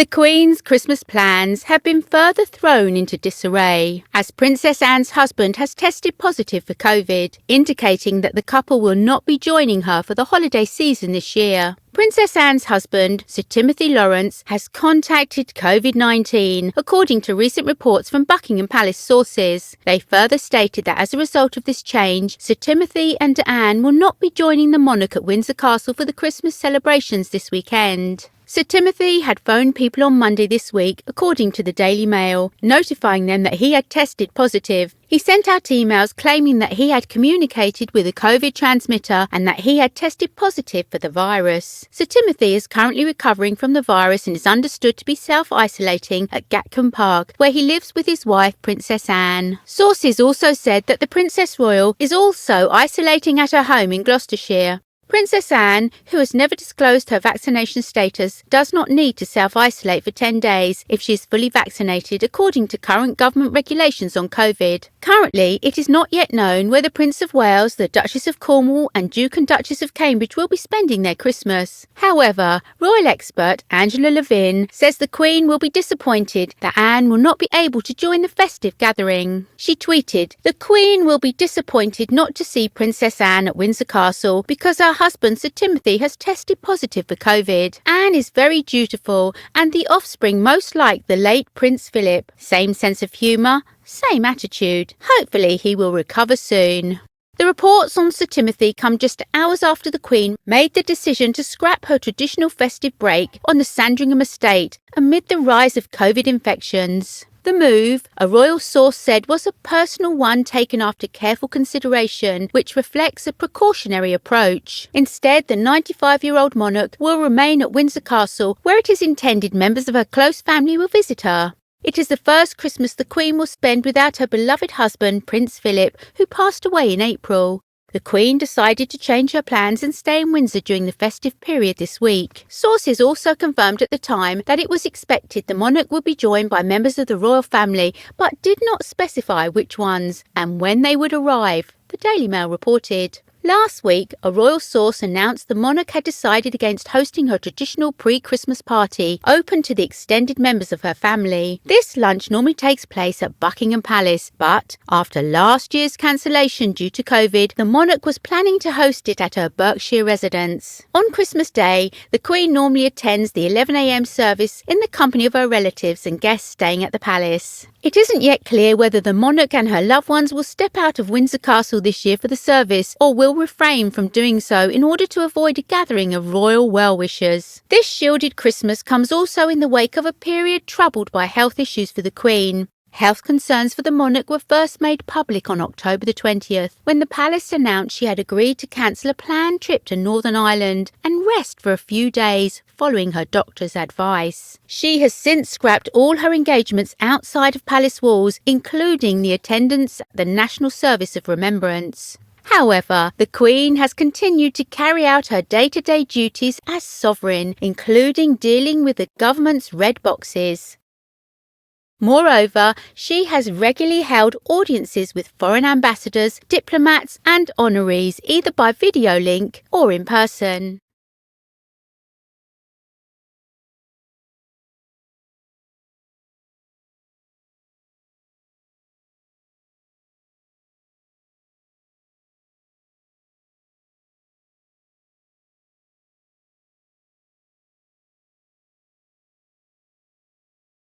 The Queen's Christmas plans have been further thrown into disarray as Princess Anne's husband has tested positive for COVID, indicating that the couple will not be joining her for the holiday season this year. Princess Anne's husband, Sir Timothy Laurence, has contacted COVID-19, according to recent reports from Buckingham Palace sources. They further stated that as a result of this change, Sir Timothy and Anne will not be joining the monarch at Windsor Castle for the Christmas celebrations this weekend. Sir Timothy had phoned people on Monday this week, according to the Daily Mail, notifying them that he had tested positive. He sent out emails claiming that he had communicated with a COVID transmitter and that he had tested positive for the virus. Sir Timothy is currently recovering from the virus and is understood to be self-isolating at Buckingham Park, where he lives with his wife, Princess Anne. Sources also said that the Princess Royal is also isolating at her home in Gloucestershire. Princess Anne, who has never disclosed her vaccination status, does not need to self-isolate for 10 days if she is fully vaccinated, according to current government regulations on COVID. Currently, it is not yet known where the Prince of Wales, the Duchess of Cornwall and Duke and Duchess of Cambridge will be spending their Christmas. However, royal expert Angela Levin says the Queen will be disappointed that Anne will not be able to join the festive gathering. She tweeted, "The Queen will be disappointed not to see Princess Anne at Windsor Castle because her husband Sir Timothy has tested positive for COVID. Anne is very dutiful and the offspring most like the late Prince Philip. Same sense of humour, same attitude. Hopefully he will recover soon." The reports on Sir Timothy come just hours after the Queen made the decision to scrap her traditional festive break on the Sandringham estate amid the rise of COVID infections. The move, a royal source said, was a personal one taken after careful consideration, which reflects a precautionary approach. Instead, the 95-year-old monarch will remain at Windsor Castle, where it is intended members of her close family will visit her. It is the first Christmas the Queen will spend without her beloved husband, Prince Philip, who passed away in April. The Queen decided to change her plans and stay in Windsor during the festive period this week. Sources also confirmed at the time that it was expected the monarch would be joined by members of the royal family, but did not specify which ones and when they would arrive, the Daily Mail reported. Last week, a royal source announced the monarch had decided against hosting her traditional pre-Christmas party, open to the extended members of her family. This lunch normally takes place at Buckingham Palace, but after last year's cancellation due to COVID, the monarch was planning to host it at her Berkshire residence. On Christmas Day, the Queen normally attends the 11 a.m. service in the company of her relatives and guests staying at the palace. It isn't yet clear whether the monarch and her loved ones will step out of Windsor Castle this year for the service or will refrain from doing so in order to avoid a gathering of royal well-wishers. This shielded Christmas comes also in the wake of a period troubled by health issues for the Queen. Health concerns for the monarch were first made public on October the 20th, when the palace announced she had agreed to cancel a planned trip to Northern Ireland and rest for a few days following her doctor's advice. She has since scrapped all her engagements outside of palace walls, including the attendance at the National Service of Remembrance. However, the Queen has continued to carry out her day-to-day duties as sovereign, including dealing with the government's red boxes. Moreover, she has regularly held audiences with foreign ambassadors, diplomats and honorees, either by video link or in person.